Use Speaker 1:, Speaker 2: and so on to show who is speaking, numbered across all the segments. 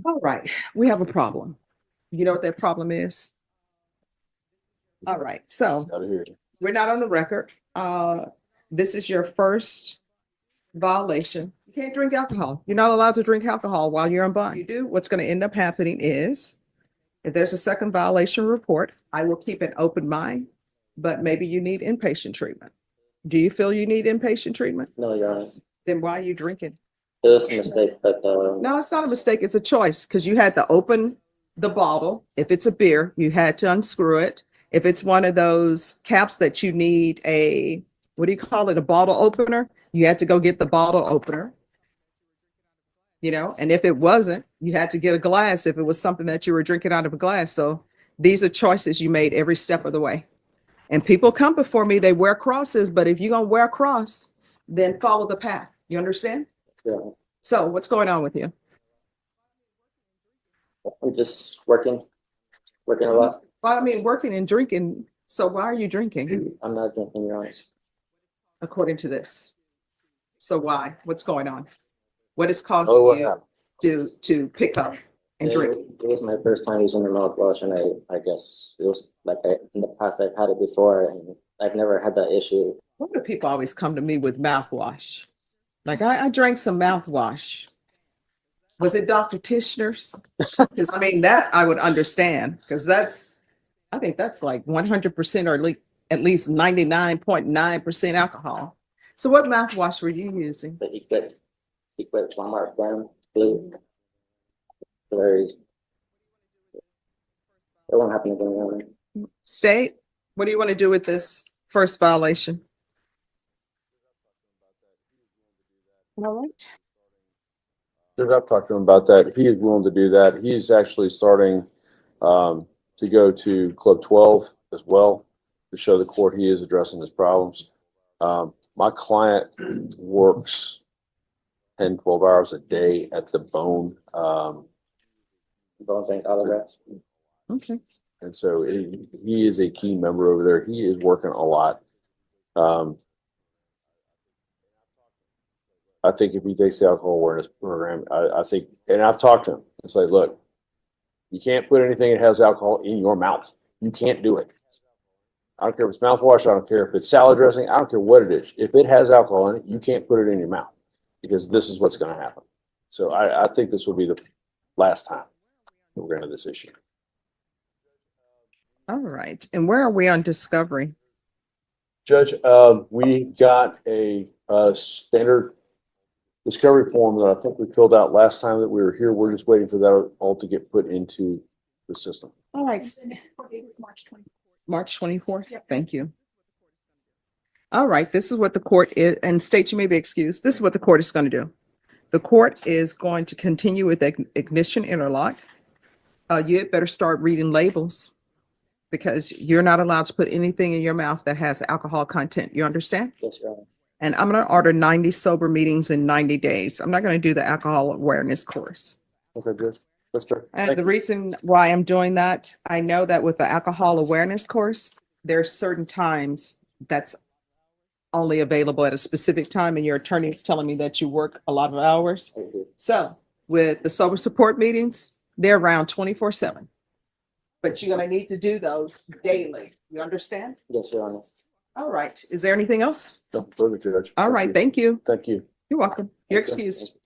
Speaker 1: All right, we have a problem. You know what that problem is? All right, so
Speaker 2: Out of here.
Speaker 1: we're not on the record. This is your first violation. You can't drink alcohol. You're not allowed to drink alcohol while you're on bond. You do, what's going to end up happening is if there's a second violation report, I will keep an open mind, but maybe you need inpatient treatment. Do you feel you need inpatient treatment?
Speaker 3: No, Your Honor.
Speaker 1: Then why are you drinking?
Speaker 3: It was a mistake, but
Speaker 1: No, it's not a mistake. It's a choice because you had to open the bottle. If it's a beer, you had to unscrew it. If it's one of those caps that you need what do you call it? A bottle opener. You had to go get the bottle opener. And if it wasn't, you had to get a glass if it was something that you were drinking out of a glass. So these are choices you made every step of the way. And people come before me, they wear crosses, but if you're going to wear a cross, then follow the path. You understand?
Speaker 3: yeah,
Speaker 1: So what's going on with you?
Speaker 3: I'm just working a lot.
Speaker 1: Well, I mean, working and drinking. So why are you drinking
Speaker 3: I'm not drinking, Your Honor.
Speaker 1: according to this? So why? What's going on? What is
Speaker 2: Oh,
Speaker 1: causing
Speaker 2: what
Speaker 1: you
Speaker 2: happened?
Speaker 1: to pick up and drink?
Speaker 3: It was my first time using the mouthwash, and I guess it was like in the past I've had it before, and I've never had that issue.
Speaker 1: Why do people always come to me with mouthwash? Like I drank some mouthwash. Was it Dr. Tishner's? Because I mean that I would understand because I think that's like 100% or at least 99.9% alcohol. So what mouthwash were you using?
Speaker 3: But he quit Walmart brand blue. Very. It won't happen again, Your Honor.
Speaker 1: State, what do you want to do with this first violation? All right.
Speaker 2: I've talked to him about that. He is willing to do that. He's actually starting to go to Club 12 as well to show the court he is addressing his problems. My client works 10, 12 hours a day at the Bone.
Speaker 3: Don't drink autographs.
Speaker 1: Okay.
Speaker 2: And so he is a key member over there. He is working a lot. I think if he takes the alcohol awareness program, I think, and I've talked to him, it's like, look, you can't put anything that has alcohol in your mouth. You can't do it. I don't care if it's mouthwash. I don't care if it's salad dressing. I don't care what it is. If it has alcohol in it, you can't put it in your mouth because this is what's going to happen. So I think this will be the last time that we're going to this issue.
Speaker 1: All right. And where are we on discovery?
Speaker 2: Judge, we got a standard discovery form that I think we filled out last time that we were here. We're just waiting for that all to get put into the system.
Speaker 1: All right. March 24th. Thank you. All right. This is what the court is, and state you may be excused. This is what the court is going to do. The court is going to continue with ignition interlock. You had better start reading labels because you're not allowed to put anything in your mouth that has alcohol content. You understand?
Speaker 3: Yes, Your Honor.
Speaker 1: And I'm going to order 90 sober meetings in 90 days. I'm not going to do the alcohol awareness course.
Speaker 2: Okay, Judge. That's fair.
Speaker 1: And
Speaker 2: Thank
Speaker 1: the
Speaker 2: you.
Speaker 1: reason why I'm doing that, I know that with the alcohol awareness course, there's certain times that's only available at a specific time, and your attorney is telling me that you work a lot of hours.
Speaker 3: Thank you.
Speaker 1: So with the sober support meetings, they're around 24/7. But you're going to need to do those daily. You understand?
Speaker 3: Yes, Your Honor.
Speaker 1: All right. Is there anything else?
Speaker 2: No, further, Judge.
Speaker 1: All right. Thank you.
Speaker 2: Thank you.
Speaker 1: You're welcome. You're
Speaker 3: Okay.
Speaker 1: excused.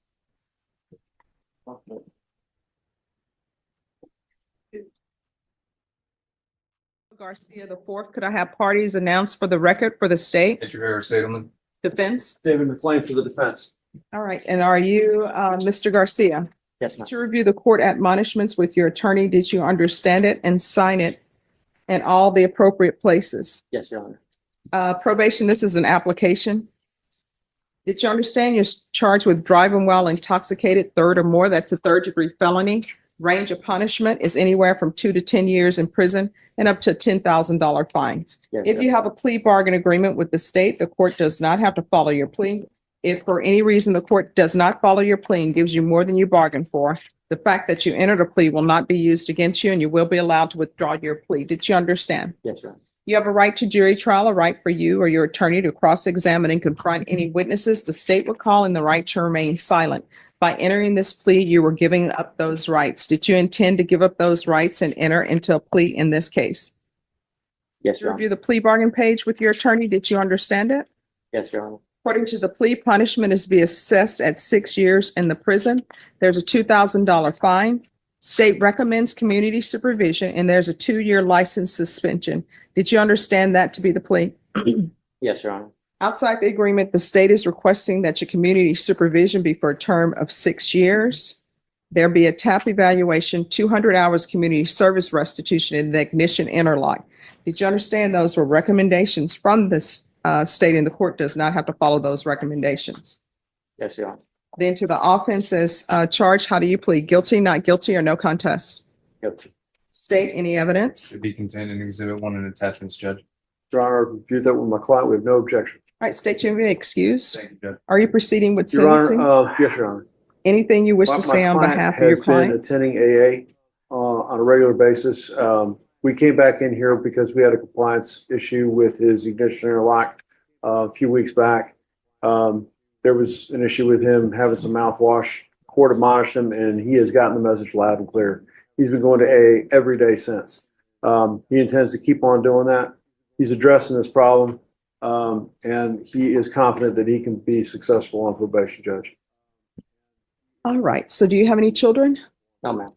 Speaker 1: Garcia the fourth, could I have parties announced for the record for the state
Speaker 4: Andrew Harris, Sadelman.
Speaker 1: defense?
Speaker 5: David McLean for the defense.
Speaker 1: All right. And are you, Mr. Garcia?
Speaker 3: Yes, ma'am.
Speaker 1: To review the court admonishments with your attorney, did you understand it and sign it in all the appropriate places?
Speaker 3: Yes, Your Honor.
Speaker 1: Probation, this is an application. Did you understand you're charged with driving while intoxicated, third or more? That's a third-degree felony. Range of punishment is anywhere from 2 to 10 years in prison and up to a $10,000 fine.
Speaker 3: Yes,
Speaker 1: If
Speaker 3: Your
Speaker 1: you have a plea bargain agreement with the state, the court does not have to follow your plea. If for any reason the court does not follow your plea and gives you more than you bargained for, the fact that you entered a plea will not be used against you and you will be allowed to withdraw your plea. Did you understand?
Speaker 3: Yes, Your Honor.
Speaker 1: You have a right to jury trial, a right for you or your attorney to cross-examine and confront any witnesses the state will call, and the right to remain silent. By entering this plea, you were giving up those rights. Did you intend to give up those rights and enter into a plea in this case?
Speaker 3: Yes,
Speaker 1: Did you
Speaker 3: Your Honor.
Speaker 1: review the plea bargain page with your attorney? Did you understand it?
Speaker 3: Yes, Your Honor.
Speaker 1: According to the plea, punishment is to be assessed at 6 years in the prison. There's a $2,000 fine. State recommends community supervision, and there's a 2-year license suspension. Did you understand that to be the plea?
Speaker 3: Yes, Your Honor.
Speaker 1: Outside the agreement, the state is requesting that your community supervision be for a term of 6 years. There be a TAP evaluation, 200 hours community service restitution, and the ignition interlock. Did you understand those were recommendations from this state, and the court does not have to follow those recommendations?
Speaker 3: Yes, Your Honor.
Speaker 1: Then to the offenses charged, how do you plead? Guilty, not guilty, or no contest?
Speaker 3: Guilty.
Speaker 1: State any evidence?
Speaker 4: Should be contained in Exhibit 1 and attachments, Judge.
Speaker 2: Your Honor, I've reviewed that with my client. We have no objection.
Speaker 1: All right, state your excuse.
Speaker 4: Thank you, Judge.
Speaker 1: Are you proceeding with
Speaker 2: Your Honor,
Speaker 1: sentencing?
Speaker 2: yes, Your Honor.
Speaker 1: Anything you wish to say on behalf of your
Speaker 2: Has been
Speaker 1: client?
Speaker 2: attending AA on a regular basis. We came back in here because we had a compliance issue with his ignition interlock a few weeks back. There was an issue with him having some mouthwash. Court admonished him, and he has gotten the message loud and clear. He's been going to AA every day since. He intends to keep on doing that. He's addressing this problem, and he is confident that he can be successful on probation, Judge.
Speaker 1: All right, so do you have any children?
Speaker 3: No, ma'am.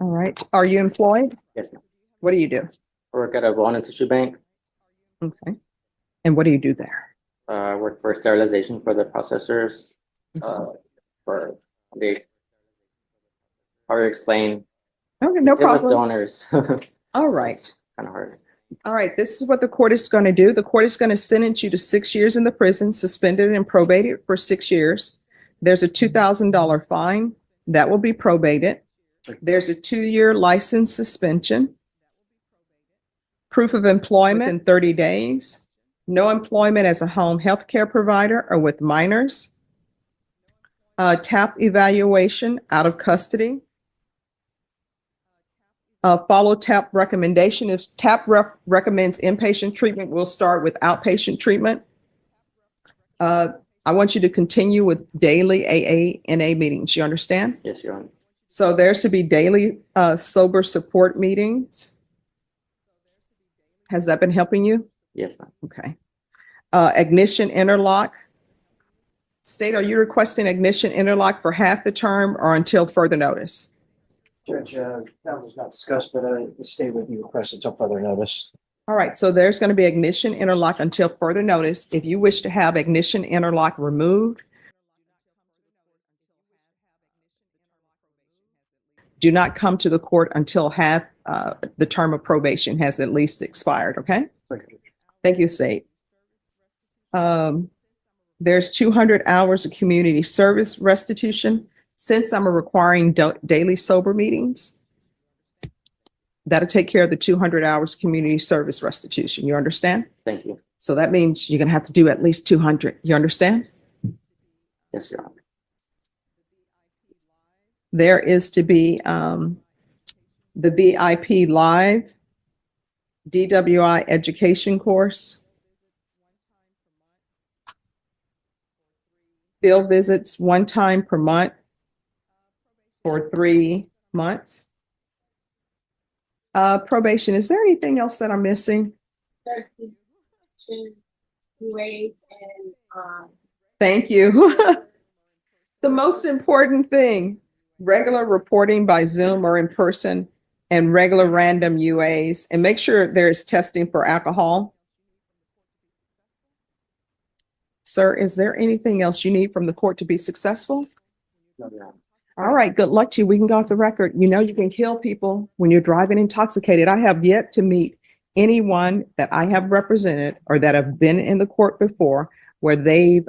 Speaker 1: All right, are you employed?
Speaker 3: Yes, ma'am.
Speaker 1: What do you do?
Speaker 3: I work at a bone and tissue bank.
Speaker 1: Okay. And what do you do there?
Speaker 3: I work for sterilization for the processors. For the, how to explain.
Speaker 1: Okay, no
Speaker 3: Deal with
Speaker 1: problem.
Speaker 3: donors.
Speaker 1: All right.
Speaker 3: Kind of hard.
Speaker 1: All right, this is what the court is going to do. The court is going to sentence you to 6 years in the prison, suspended and probated for 6 years. There's a $2,000 fine that will be probated. There's a 2-year license suspension. Proof of employment in 30 days. No employment as a home health care provider or with minors. TAP evaluation out of custody. Follow TAP recommendation. If TAP recommends inpatient treatment, we'll start with outpatient treatment. I want you to continue with daily AA-NA meetings. You understand?
Speaker 3: Yes, Your Honor.
Speaker 1: So there's to be daily sober support meetings. Has that been helping you?
Speaker 3: Yes, ma'am.
Speaker 1: Okay. Ignition interlock. State, are you requesting ignition interlock for half the term or until further notice?
Speaker 5: Judge, that was not discussed, but the state would be requested until further notice.
Speaker 1: All right, so there's going to be ignition interlock until further notice. If you wish to have ignition interlock removed, do not come to the court until half the term of probation has at least expired, okay?
Speaker 2: Thank you.
Speaker 1: Thank you, State. There's 200 hours of community service restitution. Since I'm requiring daily sober meetings, that'll take care of the 200 hours community service restitution. You understand?
Speaker 3: Thank you.
Speaker 1: So that means you're going to have to do at least 200. You understand?
Speaker 3: Yes, Your Honor.
Speaker 1: There is to be the VIP Live DWI education course. Field visits 1 time per month for 3 months. Probation, is there anything else that I'm missing? Thank you. The most important thing, regular reporting by Zoom or in person and regular random UAs, and make sure there is testing for alcohol. Sir, is there anything else you need from the court to be successful?
Speaker 3: No, Your Honor.
Speaker 1: All right, good luck to you. We can go off the record. You know you can kill people when you're driving intoxicated. I have yet to meet anyone that I have represented or that have been in the court before where they've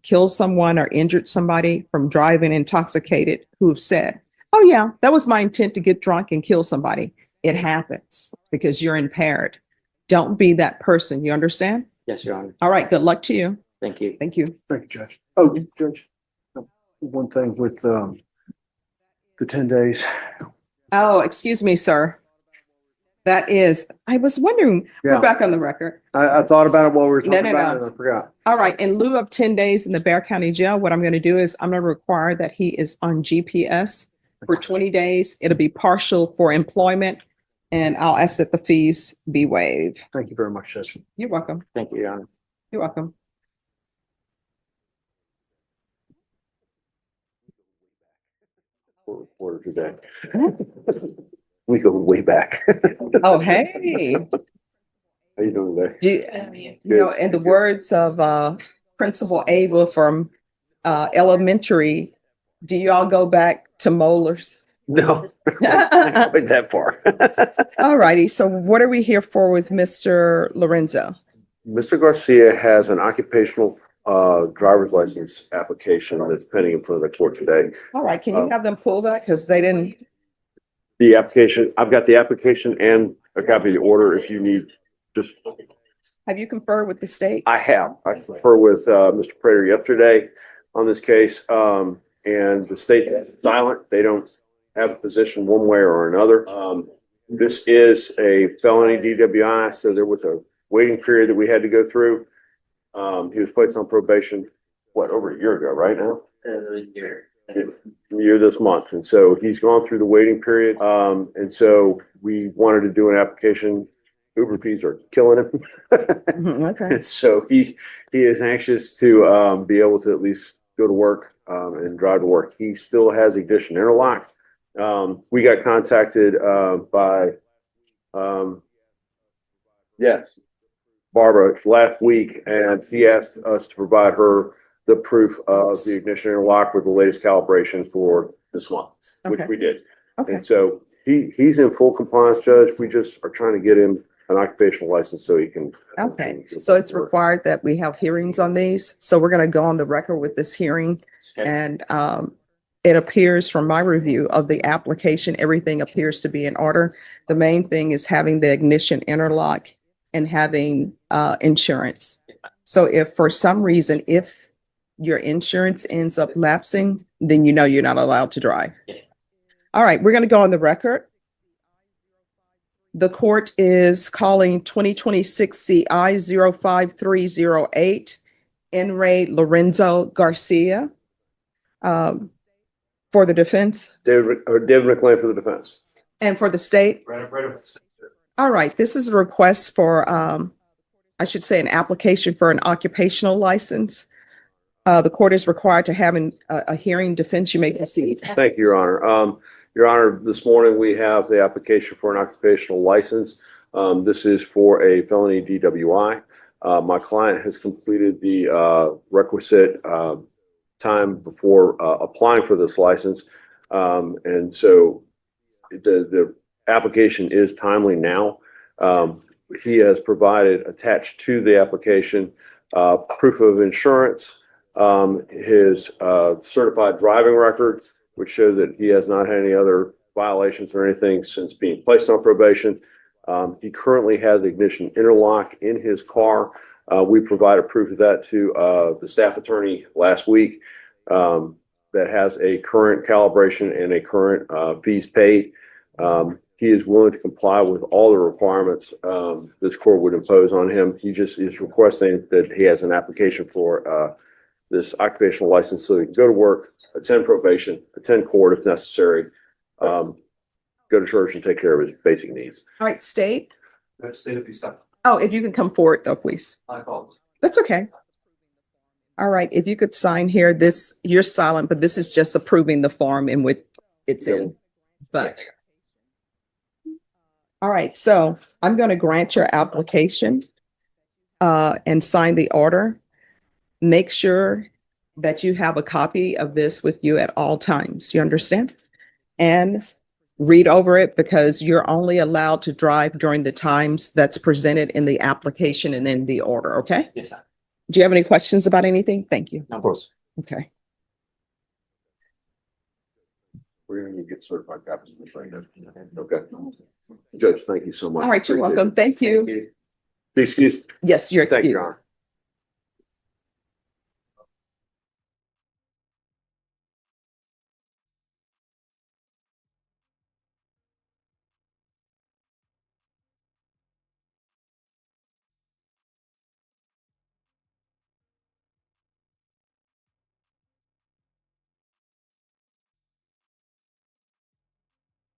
Speaker 1: killed someone or injured somebody from driving intoxicated who've said, oh yeah, that was my intent to get drunk and kill somebody. It happens because you're impaired. Don't be that person. You understand?
Speaker 3: Yes, Your Honor.
Speaker 1: All right, good luck to you.
Speaker 3: Thank you.
Speaker 1: Thank you.
Speaker 2: Thank you, Judge. Oh, Judge, one thing with the 10 days.
Speaker 1: Oh, excuse me, sir. That is, I was wondering, we're
Speaker 6: Yeah.
Speaker 1: back on the record.
Speaker 6: I thought about it while we were
Speaker 1: No,
Speaker 6: talking
Speaker 1: no,
Speaker 6: about
Speaker 1: no.
Speaker 6: it and I forgot.
Speaker 1: All right, in lieu of 10 days in the Bear County Jail, what I'm going to do is I'm going to require that he is on GPS for 20 days. It'll be partial for employment, and I'll ask that the fees be waived.
Speaker 6: Thank you very much, Judge.
Speaker 1: You're welcome.
Speaker 3: Thank you, Your Honor.
Speaker 1: You're welcome.
Speaker 2: Reporter today. We go way back.
Speaker 1: Oh, hey,
Speaker 2: How you doing today?
Speaker 1: you know, in the words of Principal Abel from elementary, do y'all go back to molars?
Speaker 2: No, not quite that far.
Speaker 1: All righty, so what are we here for with Mr. Lorenzo?
Speaker 2: Mr. Garcia has an occupational driver's license application that's pending in front of the court today.
Speaker 1: All right, can you have them pull that? Because they didn't,
Speaker 2: The application, I've got the application and a copy of the order if you need. Just,
Speaker 1: have you conferred with the state?
Speaker 2: I confer with Mr. Prater yesterday on this case. And the state is silent. They don't have a position one way or another. This is a felony DWI, so there was a waiting period that we had to go through. He was placed on probation, over a year ago, right now? Year this month. And so he's gone through the waiting period. And so we wanted to do an application. Uber fees are killing him.
Speaker 1: Okay.
Speaker 2: And so he is anxious to be able to at least go to work and drive to work. He still has ignition interlock. We got contacted by Barbara last week, and she asked us to provide her the proof of the ignition interlock with the latest calibration for this month, which
Speaker 1: Okay.
Speaker 2: we did.
Speaker 1: Okay.
Speaker 2: And so he's in full compliance, Judge. We just are trying to get him an occupational license so he can.
Speaker 1: Okay, so it's required that we have hearings on these. So we're going to go on the record with this hearing. And it appears from my review of the application, everything appears to be in order. The main thing is having the ignition interlock and having insurance. So if for some reason, if your insurance ends up lapsing, then you know you're not allowed to drive. All right, we're going to go on the record. The court is calling 2026 CI 05308 N. Ray Lorenzo Garcia for the defense
Speaker 2: David McLean for the defense.
Speaker 1: and for the state. All right, this is a request for, I should say, an application for an occupational license. The court is required to have a hearing. Defense, you may proceed.
Speaker 2: Thank you, Your Honor. Your Honor, this morning we have the application for an occupational license. This is for a felony DWI. My client has completed the requisite time before applying for this license. And so the application is timely now. He has provided attached to the application proof of insurance, his certified driving record, which shows that he has not had any other violations or anything since being placed on probation. He currently has ignition interlock in his car. We provided proof of that to the staff attorney last week that has a current calibration and a current fees paid. He is willing to comply with all the requirements this court would impose on him. He just is requesting that he has an application for this occupational license so he can go to work, attend probation, attend court if necessary, go to church and take care of his basic needs.
Speaker 1: All right, state.
Speaker 4: State of East.
Speaker 1: Oh, if you can come forward though, please.
Speaker 4: I called.
Speaker 1: That's okay. All right, if you could sign here, this, you're silent, but this is just approving the form in which it's in. But. All right, so I'm going to grant your application and sign the order. Make sure that you have a copy of this with you at all times. You understand? And read over it because you're only allowed to drive during the times that's presented in the application and in the order, okay?
Speaker 3: Yes, sir.
Speaker 1: Do you have any questions about anything? Thank you.
Speaker 3: Of course.
Speaker 1: Okay.
Speaker 2: We're going to get certified copies of this right now. Okay. Judge, thank you so much.
Speaker 1: All right, you're
Speaker 2: Appreciate
Speaker 1: welcome.
Speaker 2: it.
Speaker 1: Thank you.
Speaker 2: Be excused.
Speaker 1: Yes, you're.
Speaker 2: Thank you, Your Honor.